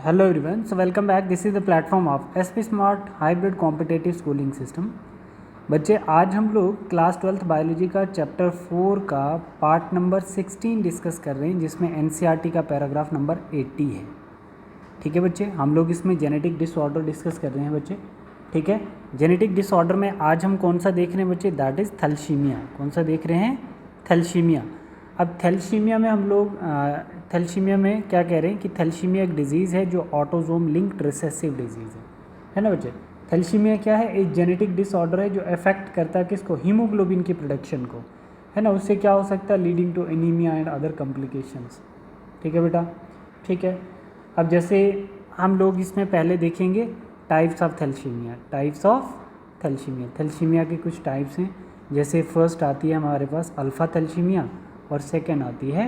Hello everyone, so welcome back. This is the platform of SP Smart Hybrid Competitive Schooling System. बच्चे आज हम लोग class 12th biology का chapter 4 का part number 16 discuss कर रहे हैं, जिसमें एनसीईआरटी का पैराग्राफ नंबर 80 है. ठीक है बच्चे, हम लोग इसमें जेनेटिक डिसऑर्डर डिस्कस कर रहे हैं बच्चे. ठीक है, जेनेटिक डिसऑर्डर में आज हम कौन सा देख रहे हैं बच्चे? That is thalassaemia. कौन सा देख रहे हैं? थैलेसीमिया. अब थैलेसीमिया में हम लोग थैलेसीमिया में क्या कह रहे हैं कि थैलेसीमिया एक डिजीज़ है जो ऑटोसोम लिंक्ड रिसेसिव डिजीज़ है ना बच्चे. थैलेसीमिया क्या है? एक जेनेटिक डिसऑर्डर है जो अफेक्ट करता है किसको? हीमोग्लोबिन की प्रोडक्शन को, है ना. उससे क्या हो सकता है? Leading to anaemia and other complications. ठीक है बेटा, ठीक है. अब जैसे हम लोग इसमें पहले देखेंगे types of thalassaemia. Types of thalassaemia, thalassaemia के कुछ टाइप्स हैं. जैसे फर्स्ट आती है हमारे पास अल्फ़ा थैलेसीमिया और सेकेंड आती है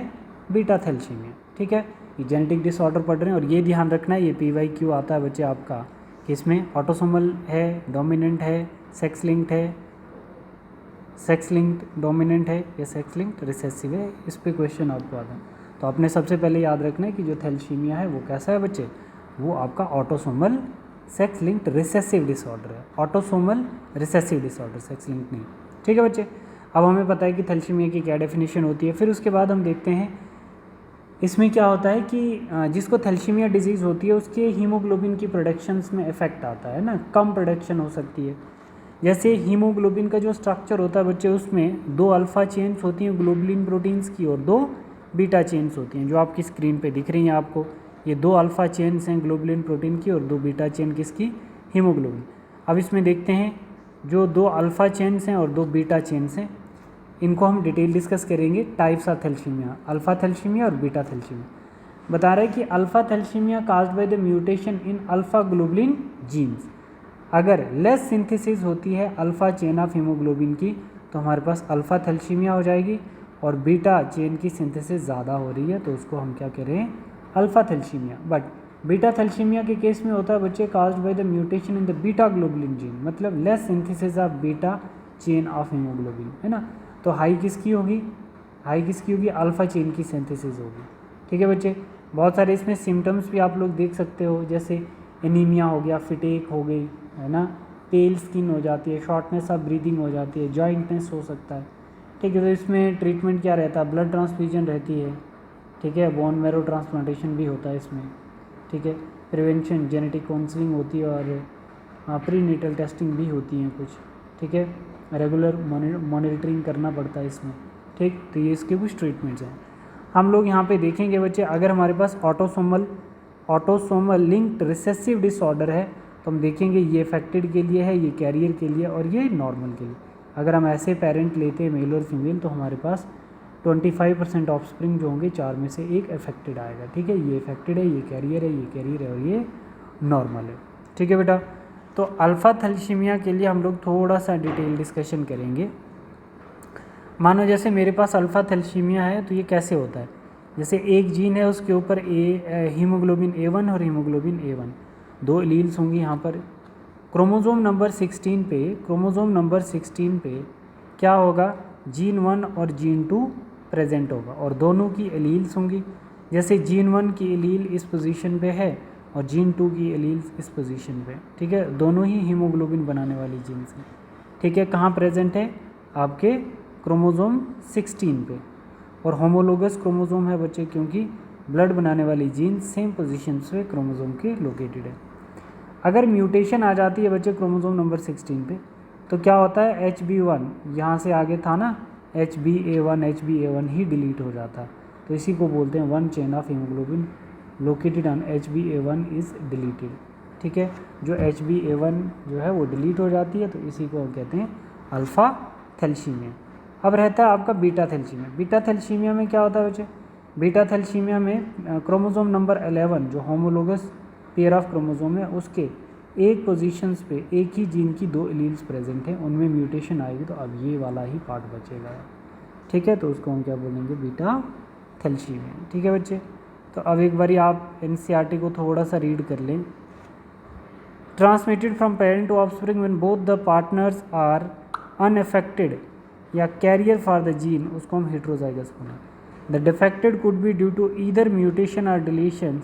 बीटा थैलेसीमिया. ठीक है, ये जेनेटिक डिसऑर्डर पढ़ रहे हैं. और ये ध्यान रखना है, ये PYQ आता है बच्चे आपका कि इसमें ऑटोसोमल है, डोमिनेंट है, सेक्स लिंक्ड है, सेक्स लिंक्ड डोमिनेंट है या सेक्स लिंक्ड रिसेसिव है. इस पे क्वेश्चन आपको आता है. तो आपने सबसे पहले याद रखना है कि जो थैलेसीमिया है वो कैसा है बच्चे? वो आपका autosomal sex linked recessive disorder है. Autosomal recessive disorder, sex linked नहीं. ठीक है बच्चे, अब हमें पता है कि थैलेसीमिया की क्या डेफिनेशन होती है. फिर उसके बाद हम देखते हैं इसमें क्या होता है कि जिसको थैलेसीमिया डिजीज़ होती है उसके हीमोग्लोबिन की प्रोडक्शंस में इफेक्ट आता है ना, कम प्रोडक्शन हो सकती है. जैसे हीमोग्लोबिन का जो स्ट्रक्चर होता है बच्चे, उसमें 2 अल्फ़ा चेन्स होती हैं ग्लोबुलिन प्रोटीन्स की और 2 बीटा चेन्स होती हैं जो आपकी स्क्रीन पे दिख रही हैं आपको. ये 2 अल्फ़ा चेन्स हैं ग्लोबुलिन प्रोटीन की और 2 बीटा चेन किसकी? हीमोग्लोबिन. अब इसमें देखते हैं जो 2 अल्फ़ा चेन्स हैं और 2 बीटा चेन्स हैं, इनको हम डिटेल डिस्कस करेंगे. Types of thalassaemia, alpha thalassaemia और बीटा थैलेसीमिया. बता रहे हैं कि alpha thalassaemia caused by the mutation in alpha globulin genes. अगर लेस सिंथेसिस होती है अल्फ़ा चेन ऑफ हीमोग्लोबिन की तो हमारे पास अल्फ़ा थैलेसीमिया हो जाएगी. और बीटा चेन की सिंथेसिस ज़्यादा हो रही है तो उसको हम क्या कह रहे हैं? Alpha thalassaemia. But beta thalassaemia के केस में होता है बच्चे caused by the mutation in the beta globulin gene, मतलब less synthesis of beta chain of haemoglobin, है ना. तो हाई किसकी होगी? हाई किसकी होगी? अल्फ़ा चेन की सिंथेसिस होगी. ठीक है बच्चे, बहुत सारे इसमें सिम्टम्स भी आप लोग देख सकते हो, जैसे एनीमिया हो गया, फिटेक हो गई, है ना, पेल स्किन हो जाती है, शॉर्टनेस ऑफ ब्रीदिंग हो जाती है, जॉइंटनेस हो सकता है. ठीक है, तो इसमें ट्रीटमेंट क्या रहता है? ब्लड ट्रांसफ्यूजन रहती है. ठीक है, बोन मैरो ट्रांसप्लांटेशन भी होता है इसमें. ठीक है, प्रिवेंशन जेनेटिक काउंसलिंग होती है और प्रीनेटल टेस्टिंग भी होती हैं कुछ. ठीक है, रेगुलर मॉनिटरिंग करना पड़ता है इसमें. ठीक, तो ये इसके कुछ ट्रीटमेंट्स हैं. हम लोग यहाँ पे देखेंगे बच्चे, अगर हमारे पास ऑटोसोमल लिंक्ड रिसेसिव डिसऑर्डर है तो हम देखेंगे ये अफेक्टेड के लिए है, ये कैरियर के लिए और ये नॉर्मल के लिए. अगर हम ऐसे पेरेंट लेते हैं मेल और फीमेल तो हमारे पास 25% ऑफस्प्रिंग जो होंगे 4 में से 1 अफेक्टेड आएगा. ठीक है, ये अफेक्टेड है, ये कैरियर है, ये कैरियर है और ये नॉर्मल है. ठीक है बेटा, तो अल्फ़ा थैलेसीमिया के लिए हम लोग थोड़ा सा डिटेल डिस्कशन करेंगे. मानो जैसे मेरे पास अल्फ़ा थैलेसीमिया है तो ये कैसे होता है? जैसे एक जीन है उसके ऊपर हीमोग्लोबिन A1 और हीमोग्लोबिन A1 2 एलील्स होंगी. यहाँ पर क्रोमोसोम नंबर 16 पे क्या होगा? जीन 1 और जीन 2 प्रेजेंट होगा और दोनों की एलील्स होंगी. जैसे जीन 1 की एलील इस पोजीशन पे है और जीन 2 की एलील्स इस पोजीशन पे. ठीक है, दोनों ही हीमोग्लोबिन बनाने वाली जीन्स हैं. ठीक है, कहाँ प्रेजेंट है? आपके क्रोमोसोम 16 पे. और होमोलोगस क्रोमोसोम है बच्चे, क्योंकि ब्लड बनाने वाली जीन सेम पोजीशंस पे क्रोमोसोम के लोकेटेड है. अगर म्यूटेशन आ जाती है बच्चे क्रोमोसोम नंबर 16 पे तो क्या होता है? HB1 यहाँ से आगे था ना, HbA1 ही डिलीट हो जाता. तो इसी को बोलते हैं 1 chain of haemoglobin located on HbA1 is deleted. ठीक है, जो HbA1 जो है वो डिलीट हो जाती है तो इसी को कहते हैं अल्फ़ा थैलेसीमिया. अब रहता है आपका बीटा थैलेसीमिया. बीटा थैलेसीमिया में क्या होता है बच्चे? बीटा थैलेसीमिया में क्रोमोसोम नंबर 11 जो होमोलोगस पेयर ऑफ क्रोमोसोम है उसके एक पोजीशंस पे एक ही जीन की 2 एलील्स प्रेजेंट हैं, उनमें म्यूटेशन आएगी तो अब ये वाला ही पार्ट बचेगा. ठीक है, तो उसको हम क्या बोलेंगे? Beta thalassaemia. ठीक है बच्चे, तो अब एक बारी आप एनसीईआरटी को थोड़ा सा रीड कर लें. Transmitted from parent to offspring when both the partners are unaffected या कैरियर फॉर द जीन, उसको हम हेटेरोजाइगस बोलेंगे. The defected could be due to either mutation और deletion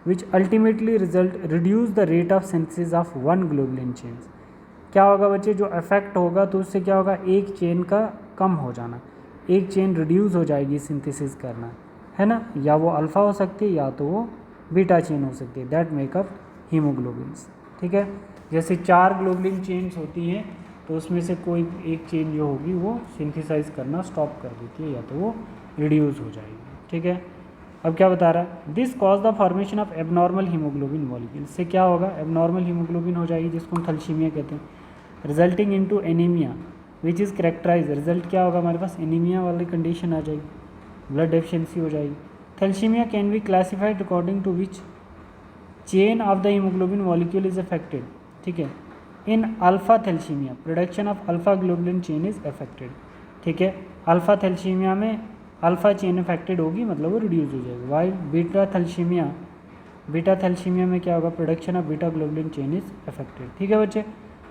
which ultimately reduce the rate of synthesis of one globulin chain. क्या होगा बच्चे, जो effect होगा तो उससे क्या होगा, एक चेन का कम हो जाना, एक चेन रिड्यूस हो जाएगी सिंथेसिस करना, है ना। या वो अल्फ़ा हो सकती है या तो वो बीटा चेन हो सकती है, दैट मेकअप हीमोग्लोबिन्स। ठीक है, जैसे 4 ग्लोबुलिन चेन्स होती हैं तो उसमें से कोई एक चेन जो होगी वो सिंथेसाइज करना स्टॉप कर देती है या तो वो रिड्यूस हो जाएगी। ठीक है, अब क्या बता रहा है, this cause the formation of abnormal haemoglobin molecule. इससे क्या होगा, एबनॉर्मल हीमोग्लोबिन हो जाएगी जिसको हम थैलेसीमिया कहते हैं, resulting into anaemia which is characterise. Result क्या होगा, हमारे पास एनीमिया वाली कंडीशन आ जाएगी, ब्लड डेफिशिएंसी हो जाएगी। Thalassaemia can be classified according to which chain of the haemoglobin molecule is affected. ठीक है, in alpha thalassaemia production of alpha globulin chain is affected. ठीक है, अल्फा थैलेसीमिया में अल्फा चेन अफेक्टेड होगी, मतलब वो रिड्यूस हो जाएगी। वाई बीटा थैलेसीमिया में क्या होगा, production of beta globulin chain is affected. ठीक है बच्चे,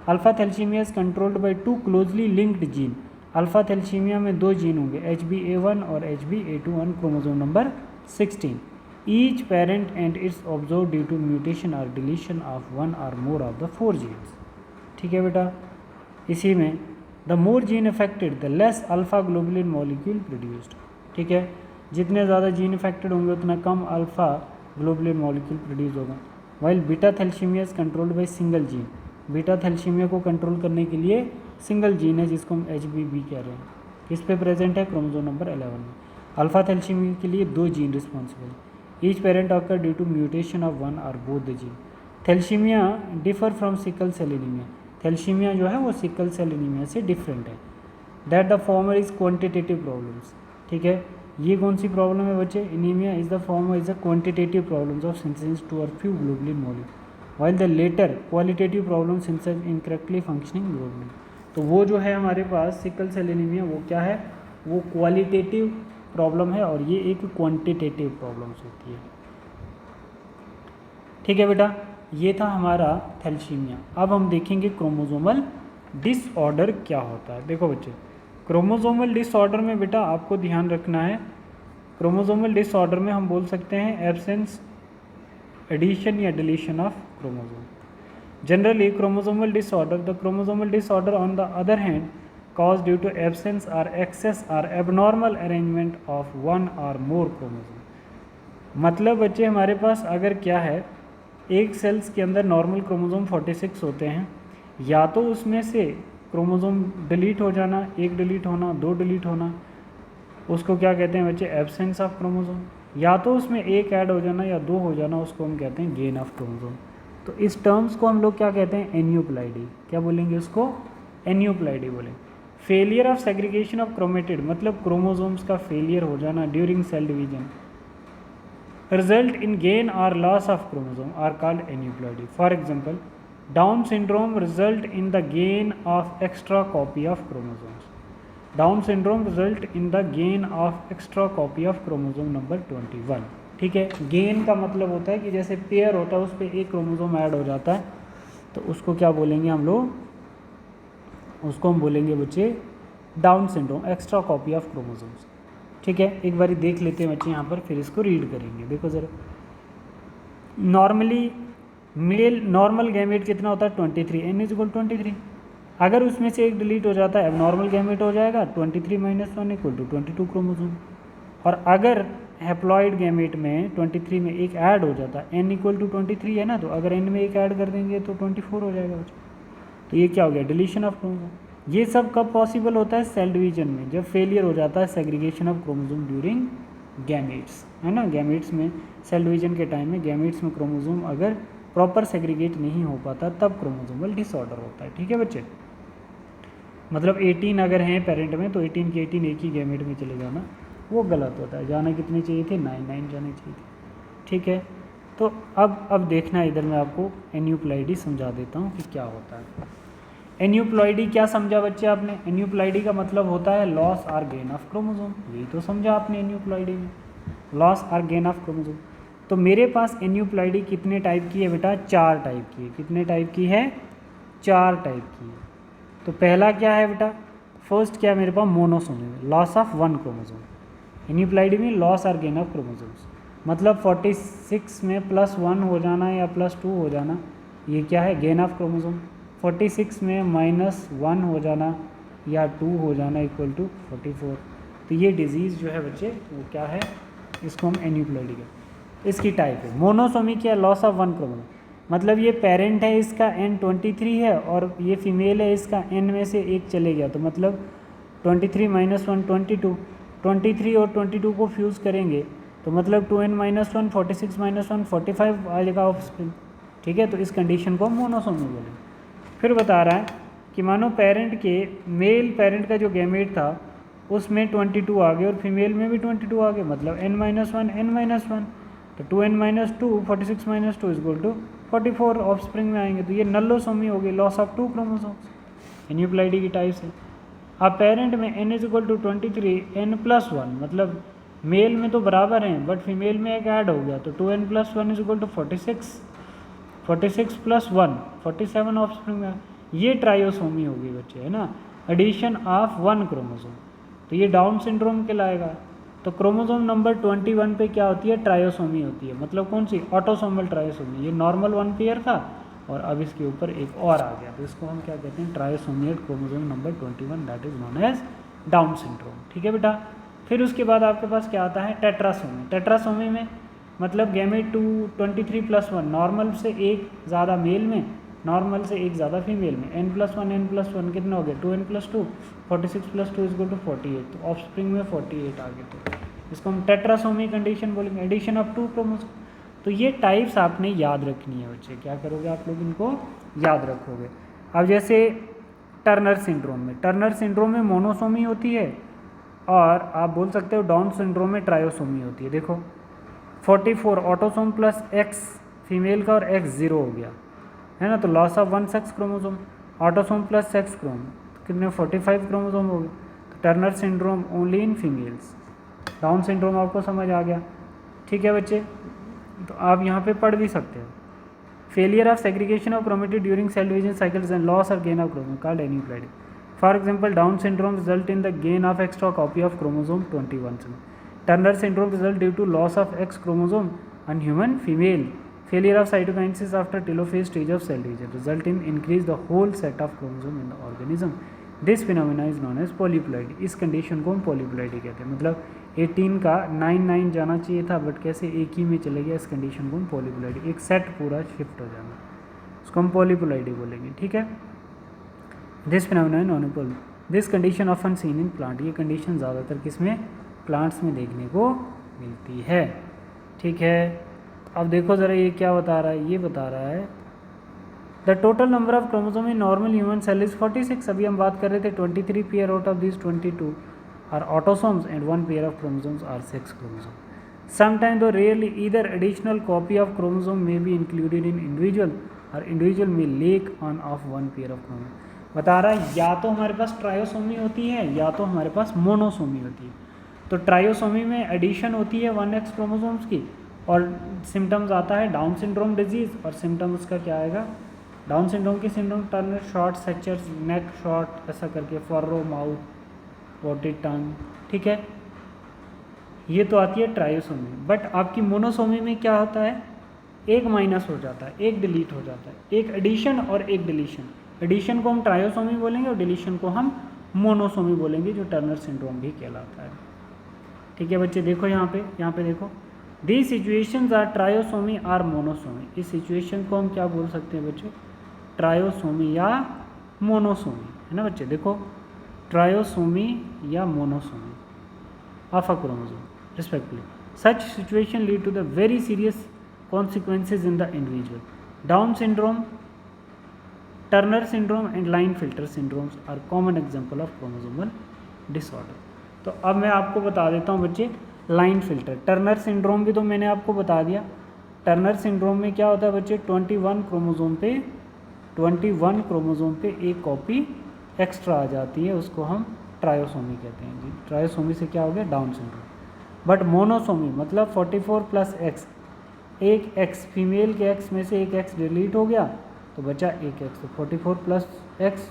alpha thalassaemia is controlled by 2 closely linked gene. Alpha thalassaemia में 2 जीन होंगे, HbA1 और HbA2 on chromosome number 16। Each parent and its observe due to mutation और deletion of 1 और more of the 4 jeans. ठीक है बेटा, इसी में the more gene affected the less alpha globulin molecule produced. ठीक है, जितने ज़्यादा जीन अफेक्टेड होंगे उतना कम अल्फा ग्लोबुलिन मॉलिक्यूल प्रोड्यूस होगा। While beta thalassaemia is controlled by single gene. Beta thalassaemia को कंट्रोल करने के लिए सिंगल जीन है जिसको हम HBB कह रहे हैं, किस पे प्रेजेंट है, क्रोमोसोम नंबर 11 में। अल्फा थैलेसीमिया के लिए 2 gene responsible, each parent occur due to mutation of 1 और both the gene. Thalassaemia differ from sickle cell anaemia. Thalassaemia जो है वो सिकल सेल एनीमिया से डिफरेंट है। That the former is quantitative problems. ठीक है, ये कौन सी प्रॉब्लम है बच्चे, anaemia is the former is a quantitative problems of synthesis too और few globulin molecule, while the latter qualitative problem synthesis incorrectly functioning globulin. तो वो जो है हमारे पास सिकल सेल एनीमिया, वो क्या है, वो क्वालिटेटिव प्रॉब्लम है और ये एक क्वांटिटेटिव प्रॉब्लम्स होती है। ठीक है बेटा, ये था हमारा थैलेसीमिया। अब हम देखेंगे क्रोमोसोमल डिसऑर्डर क्या होता है। देखो बच्चे, क्रोमोसोमल डिसऑर्डर में बेटा आपको ध्यान रखना है, क्रोमोसोमल डिसऑर्डर में हम बोल सकते हैं एब्सेंस, एडिशन या deletion of chromosome. Generally chromosomal disorder, the chromosomal disorder on the other hand cause due to absence और एक्सेस और एबनॉर्मल अरेंजमेंट ऑफ 1 और मोर क्रोमोसोम। मतलब बच्चे हमारे पास अगर क्या है, एक सेल्स के अंदर नॉर्मल क्रोमोसोम 46 होते हैं, या तो उसमें से क्रोमोसोम डिलीट हो जाना, एक डिलीट होना, 2 डिलीट होना, उसको क्या कहते हैं बच्चे, एब्सेंस ऑफ क्रोमोसोम। या तो उसमें एक ऐड हो जाना या 2 हो जाना, उसको हम कहते हैं गेन ऑफ क्रोमोसोम। तो इस टर्म्स को हम लोग क्या कहते हैं, एन्यूप्लाइडी। क्या बोलेंगे उसको, एन्यूप्लाइडी बोलेंगे। Failure of segregation of chromatid, मतलब क्रोमोसोम्स का फेलियर हो जाना during cell division, result in gain or loss of chromosome are called aneuploidy. For example, Down syndrome result in the gain of extra copy of chromosomes. Down syndrome result in the gain of extra copy of chromosome number 21. ठीक है, gain का मतलब होता है कि जैसे pair होता है उस पर एक क्रोमोसोम ऐड हो जाता है, तो उसको क्या बोलेंगे हम लोग, उसको हम बोलेंगे बच्चे down syndrome, extra copy of chromosomes. ठीक है, एक बारी देख लेते हैं बच्चे यहाँ पर, फिर इसको रीड करेंगे। देखो ज़रा, नॉर्मली मेल नॉर्मल गैमेट कितना होता है 23, n इज इक्वल 23। अगर उसमें से एक डिलीट हो जाता है अब नॉर्मल गैमेट हो जाएगा 23 - 1 इक्वल टू 22 क्रोमोसोम। और अगर हैप्लॉइड गैमेट में 23 में एक ऐड हो जाता है, n इक्वल टू 23 है ना, तो अगर n में एक ऐड कर देंगे तो 24 हो जाएगा बच्चे। तो ये क्या हो गया, डिलीशन ऑफ क्रोमोसोम। ये सब कब पॉसिबल होता है, सेल डिवीजन में, जब फेलियर हो जाता है segregation of chromosome during gametes, है ना। गैमेट्स में सेल डिवीजन के टाइम में गैमेट्स में क्रोमोसोम अगर प्रॉपर सेग्रीगेट नहीं हो पाता तब क्रोमोसोमल डिसऑर्डर होता है। ठीक है बच्चे, मतलब 18 अगर हैं पेरेंट में तो 18 के 18 एक ही गैमेट में चले जाना वो गलत होता है। जाना कितने चाहिए थे, 9 जाने चाहिए थे। ठीक है, तो अब देखना है, इधर मैं आपको एन्यूप्लाइडी समझा देता हूँ कि क्या होता है। एन्यूप्लॉइडी क्या समझा बच्चे आपने, एन्यूप्लॉइडी का मतलब होता है लॉस और गेन ऑफ क्रोमोसोम। यही तो समझा आपने एन्यूप्लॉइडी में, लॉस और गेन ऑफ क्रोमोसोम। तो मेरे पास एन्यूप्लॉइडी कितने टाइप की है बेटा, 4 टाइप की है। कितने टाइप की है, 4 टाइप की है। तो पहला क्या है बेटा, फर्स्ट क्या है मेरे पास, monosomy, loss of 1 chromosome. Aneuploidy में लॉस और गेन ऑफ क्रोमोसोम्स। मतलब 46 में +1 हो जाना या +2 हो जाना, ये क्या है, गेन ऑफ क्रोमोसोम। 46 में -1 हो जाना या 2 हो जाना इक्वल टू 44। तो ये डिजीज़ जो है बच्चे वो क्या है, इसको हम एन्यूप्लॉइडी कहते हैं। इसकी टाइप है मोनोसोमी, क्या, लॉस ऑफ 1 क्रोमोसोम। मतलब ये पेरेंट है, इसका N23 है और ये फीमेल है, इसका N में से एक चले गया, तो मतलब 23 - 1 22, 23 और 22 को फ्यूज़ करेंगे तो मतलब 2n - 1 46 - 1 45 आ जाएगा ऑफस्प्रिंग। ठीक है, तो इस कंडीशन को मोनोसोमी बोलेंगे। फिर बता रहा है कि मानो पेरेंट के, मेल पेरेंट का जो गैमेट था उसमें 22 आ गए और फीमेल में भी 22 आ गए, मतलब n - 1 n - 1, तो 2n - 2 46 - 2 इक्वल टू 44 ऑफस्प्रिंग में आएंगे। तो ये नल्लोसोमी हो गई, लॉस ऑफ 2 क्रोमोसोम्स। एन्यूप्लॉइडी की टाइप से। अब पेरेंट में n = 23 n + 1, मतलब मेल में तो बराबर हैं बट फीमेल में एक ऐड हो गया, तो 2n + 1 = 46, 46 + 1 47 ऑफस्प्रिंग में। ये ट्रायोसोमी होगी बच्चे, है ना, एडिशन ऑफ 1 क्रोमोसोम। तो ये डाउन सिंड्रोम कहलाएगा। तो क्रोमोसोम नंबर 21 पे क्या होती है, ट्रायोसोमी होती है। मतलब कौन सी, ऑटोसोमल ट्रायोसोमी। ये नॉर्मल 1 पेयर था और अब इसके ऊपर एक और आ गया, तो इसको हम क्या कहते हैं, trisomy at chromosome number 21, that is known as Down syndrome. ठीक है बेटा। फिर उसके बाद आपके पास क्या आता है, टेट्रासोमी। टेट्रासोमी में मतलब गैमेट 23 + 1, नॉर्मल से एक ज़्यादा मेल में, नॉर्मल से एक ज़्यादा फीमेल में, n + 1 n + 1 कितना हो गया, 2n + 2 46 + 2 = 48, तो ऑफस्प्रिंग में 48 आ गए, तो इसको हम टेट्रासोमी कंडीशन बोलेंगे, एडिशन ऑफ 2 क्रोमोसोम। तो ये टाइप्स आपने याद रखनी है बच्चे, क्या करोगे आप लोग, इनको याद रखोगे। अब जैसे टर्नर सिंड्रोम में, टर्नर सिंड्रोम में मोनोसोमी होती है और आप बोल सकते हो डाउन सिंड्रोम में ट्रायोसोमी होती है। देखो 44 ऑटोसोम प्लस x फीमेल का और x 0 हो गया, है ना, तो loss of 1 sex chromosome, autosome plus sex Chrome, कितने 45 क्रोमोसोम हो गए। तो Turner syndrome only in females. Down syndrome आपको समझ आ गया। ठीक है बच्चे, तो आप यहाँ पे पढ़ भी सकते हो। Failure of segregation of chromatid during cell division cycles and loss और gain of chromosome called aneuploidy. For example Down syndrome result in the gain of extra copy of chromosome 21 में। Turner syndrome result due to loss of X chromosome on human female. Failure of cytokinesis after telophase stage of cell division result in increase the whole set of chromosome in the organism. This phenomena is known as polyploidy. इस condition को हम polyploidy कहते हैं। मतलब 18 का 9 जाना चाहिए था बट कैसे एक ही में चले गया, इस कंडीशन को हम polyploidy, एक सेट पूरा शिफ्ट हो जाना, उसको हम polyploidy बोलेंगे। ठीक है, this phenomena non pole, this condition often seen in plant. ये कंडीशन ज़्यादातर किसमें, प्लांट्स में देखने को मिलती है। ठीक है, अब देखो ज़रा ये क्या बता रहा है, ये बता रहा है the total number of chromosome in normal human cell is 46। अभी हम बात कर रहे थे 23 pair out of this 22 are autosomes and 1 pair of chromosomes are sex chromosome. Sometime though rarely either additional copy of chromosome may be included in individual और individual में lack on of 1 pair of chromosome. बता रहा है या तो हमारे पास ट्रायोसोमी होती है या तो हमारे पास मोनोसोमी होती है। तो ट्रायोसोमी में एडिशन होती है 1x क्रोमोसोम्स की और सिम्टम्स आता है डाउन सिंड्रोम डिजीज़, और सिम्टम उसका क्या आएगा, डाउन सिंड्रोम की सिंड्रोम टर्नर शॉर्ट सेक्चर्स, नेक शॉर्ट ऐसा करके, फॉरो माउथ, वॉटेड टंग। ठीक है, ये तो आती है ट्रायोसोमी। बट आपकी मोनोसोमी में क्या होता है, एक माइनस हो जाता है, एक डिलीट हो जाता है, एक एडिशन और एक डिलीशन। एडिशन को हम ट्रायोसोमी बोलेंगे और डिलीशन को हम मोनोसोमी बोलेंगे, जो टर्नर सिंड्रोम भी कहलाता है। ठीक है बच्चे, देखो यहाँ पे देखो, the situations are trisomy are monosomy. इस सिचुएशन को हम क्या बोल सकते हैं बच्चों, ट्रायोसोमी या मोनोसोमी, है ना बच्चे। देखो ट्रायोसोमी या monosomy of a chromosome respectively. Such situation lead to the very serious consequences in the individual. Down syndrome, Turner syndrome and Klinefelter syndromes are common example of chromosomal disorder. तो अब मैं आपको बता देता हूँ बच्चे, लाइनफिल्टर, टर्नर सिंड्रोम भी तो मैंने आपको बता दिया। टर्नर सिंड्रोम में क्या होता है बच्चे, 21 क्रोमोसोम पे एक कॉपी एक्स्ट्रा आ जाती है, उसको हम ट्रायोसोमी कहते हैं जी। ट्रायोसोमी से क्या हो गया, डाउन सिंड्रोम। बट मोनोसोमी मतलब 44 + x, एक x फीमेल के x में से एक x डिलीट हो गया तो बचा एक x, तो 44 + x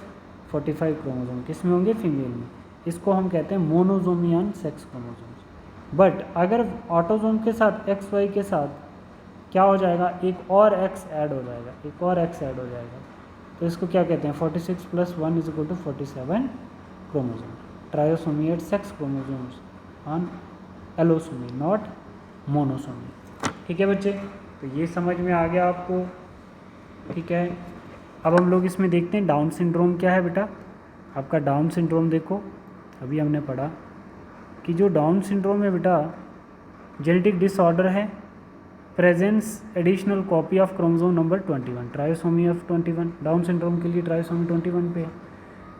45 क्रोमोसोम किस में होंगे, फीमेल में। इसको हम कहते हैं monosomy on sex chromosomes. But अगर ऑटोजोम के साथ एक्स वाई के साथ क्या हो जाएगा, एक और एक्स ऐड हो जाएगा, एक और एक्स ऐड हो जाएगा, तो इसको क्या कहते हैं 46 + 1 = 47 chromosome. Trisomy at sex chromosomes on allosomy not monosomy. ठीक है बच्चे, तो ये समझ में आ गया आपको। ठीक है, अब हम लोग इसमें देखते हैं डाउन सिंड्रोम क्या है बेटा। आपका डाउन सिंड्रोम देखो, अभी हमने पढ़ा कि जो डाउन सिंड्रोम है बेटा जेनेटिक डिसऑर्डर है, presence additional copy of chromosome number 21, trisomy of 21। Down syndrome के लिए ट्रायोसोमी 21 पे है।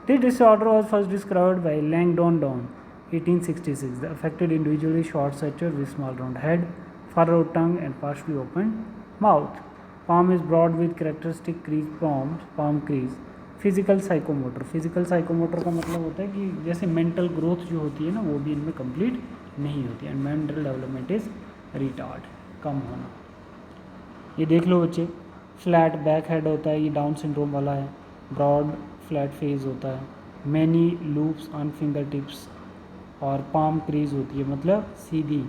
This disorder was first described by Langdon Down 1866। The affected individual is short stature with small round head, furrow tongue and partially open mouth. Palm is broad with characteristic crease, palm crease. Physical psychomotor, physical psychomotor का मतलब होता है कि जैसे mental growth जो होती है ना वो भी इनमें कंप्लीट नहीं होती, and mental development is retard, कम होना। ये देख लो बच्चे, फ्लैट बैक हेड होता है, ये डाउन सिंड्रोम वाला है। ब्रॉड फ्लैट फेस होता है, many loops on finger tips, और पाम क्रीज होती है, मतलब सीधी,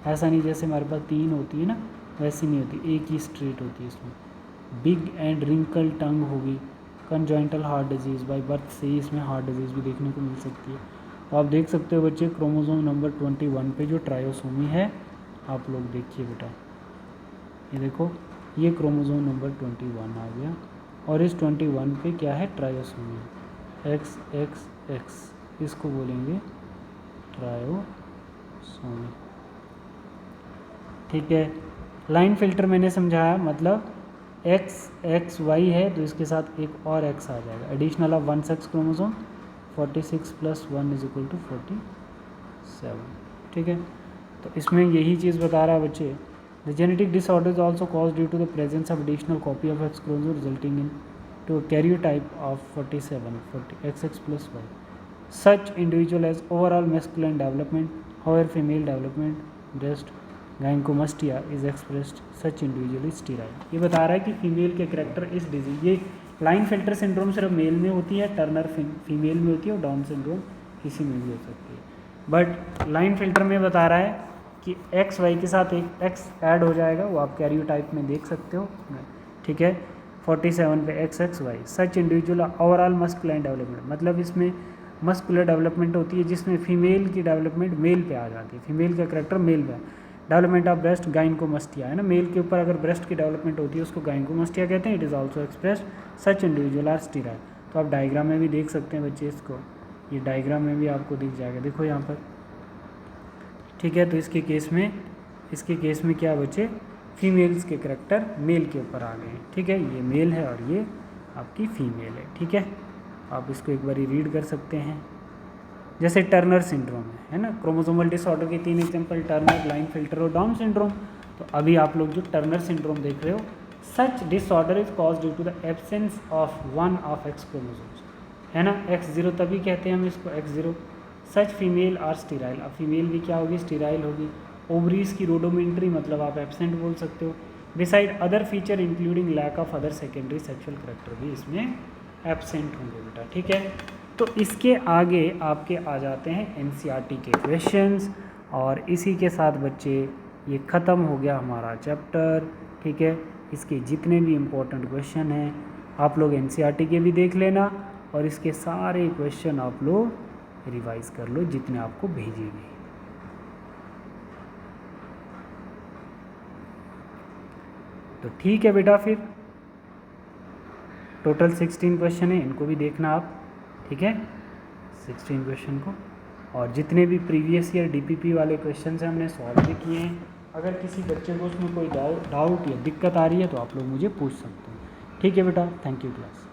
ऐसा नहीं जैसे हमारे पास 3 होती है ना वैसी नहीं होती, एक ही स्ट्रेट होती है इसमें। बिग एंड रिंकल टंग होगी। कंजॉइंटल हार्ट डिजीज़, बाय बर्थ से ही इसमें हार्ट डिजीज़ भी देखने को मिल सकती है। तो आप देख सकते हो बच्चे क्रोमोसोम नंबर 21 पे जो ट्रायोसोमी है, आप लोग देखिए बेटा, ये देखो ये क्रोमोसोम नंबर 21 आ गया, और इस 21 पे क्या है ट्रायोसोमी, एक्स एक्स एक्स, इसको बोलेंगे ट्रायोसोमी। ठीक है, लाइन फिल्टर मैंने समझाया, मतलब एक्स एक्स वाई है तो इसके साथ एक और एक्स आ जाएगा, एडिशनल ऑफ 1 सेक्स क्रोमोसोम, 46 + 1 = 47। ठीक है, तो इसमें यही चीज़ बता रहा है बच्चे, the genetic disorder is also cause due to the presence of additional copy of X chromosome resulting in to karyotype of 47 XX + Y। Such individual as overall masculine development, however female development, breast gynaecomastia is expressed, such individual is sterile. ये बता रहा है कि female के character इस disease, ये line filter syndrome सिर्फ mail में होती है, टर्नर फीमेल में होती है, और डाउन सिंड्रोम किसी में भी हो सकती है। बट लाइन फिल्टर में बता रहा है कि एक्स वाई के साथ एक एक्स ऐड हो जाएगा, वो आप कैरियोटाइप में देख सकते हो। ठीक है, 47 पे XX Y। Such individual overall masculine development, मतलब इसमें मस्कुलर डेवलपमेंट होती है जिसमें फीमेल की डेवलपमेंट मेल पे आ जाती है, फीमेल का करेक्टर मेल पे। डेवलपमेंट ऑफ ब्रेस्ट गाइनकोमस्टिया है ना, मेल के ऊपर अगर ब्रेस्ट की डेवलपमेंट होती है उसको गाइनकोमस्टिया कहते हैं। It is also expressed such individual are sterile. तो आप डायग्राम में भी देख सकते हैं बच्चे इसको, ये डायग्राम में भी आपको दिख जाएगा, देखो यहाँ पर। ठीक है, तो इसके केस में क्या बच्चे, फीमेल्स के करेक्टर मेल के ऊपर आ गए हैं। ठीक है, ये मेल है और ये आपकी फीमेल है। ठीक है, आप इसको एक बार रीड कर सकते हैं। जैसे टर्नर सिंड्रोम है ना, क्रोमोसोमल डिसऑर्डर के 3 एग्जांपल, टर्नर, लाइन फिल्टर और डाउन सिंड्रोम। तो अभी आप लोग जो टर्नर सिंड्रोम देख रहे हो, such disorder is cause due to the absence of 1 of X chromosomes, है ना, X0 तभी कहते हैं हम इसको X0। Such female are sterile, अब फीमेल भी क्या होगी, स्टीराइल होगी। ओवरीज की रोडोमेंट्री, मतलब आप एब्सेंट बोल सकते हो। Beside other feature including lack of other secondary sexual character भी इसमें एब्सेंट होंगे बेटा। ठीक है, तो इसके आगे आपके आ जाते हैं NCERT के क्वेश्चंस, और इसी के साथ बच्चे ये ख़त्म हो गया हमारा चैप्टर। ठीक है, इसके जितने भी इम्पोर्टेंट क्वेश्चन हैं आप लोग NCERT के भी देख लेना, और इसके सारे क्वेश्चन आप लोग रिवाइज कर लो जितने आपको भेजे गए। तो ठीक है बेटा, फिर टोटल 16 क्वेश्चन है, इनको भी देखना आप। ठीक है, 16 क्वेश्चन को, और जितने भी प्रीवियस ईयर DPP वाले क्वेश्चन हैं हमने सॉल्व भी किए हैं। अगर किसी बच्चे को उसमें कोई डाउट या दिक्कत आ रही है तो आप लोग मुझे पूछ सकते हैं। ठीक है बेटा, थैंक यू क्लास।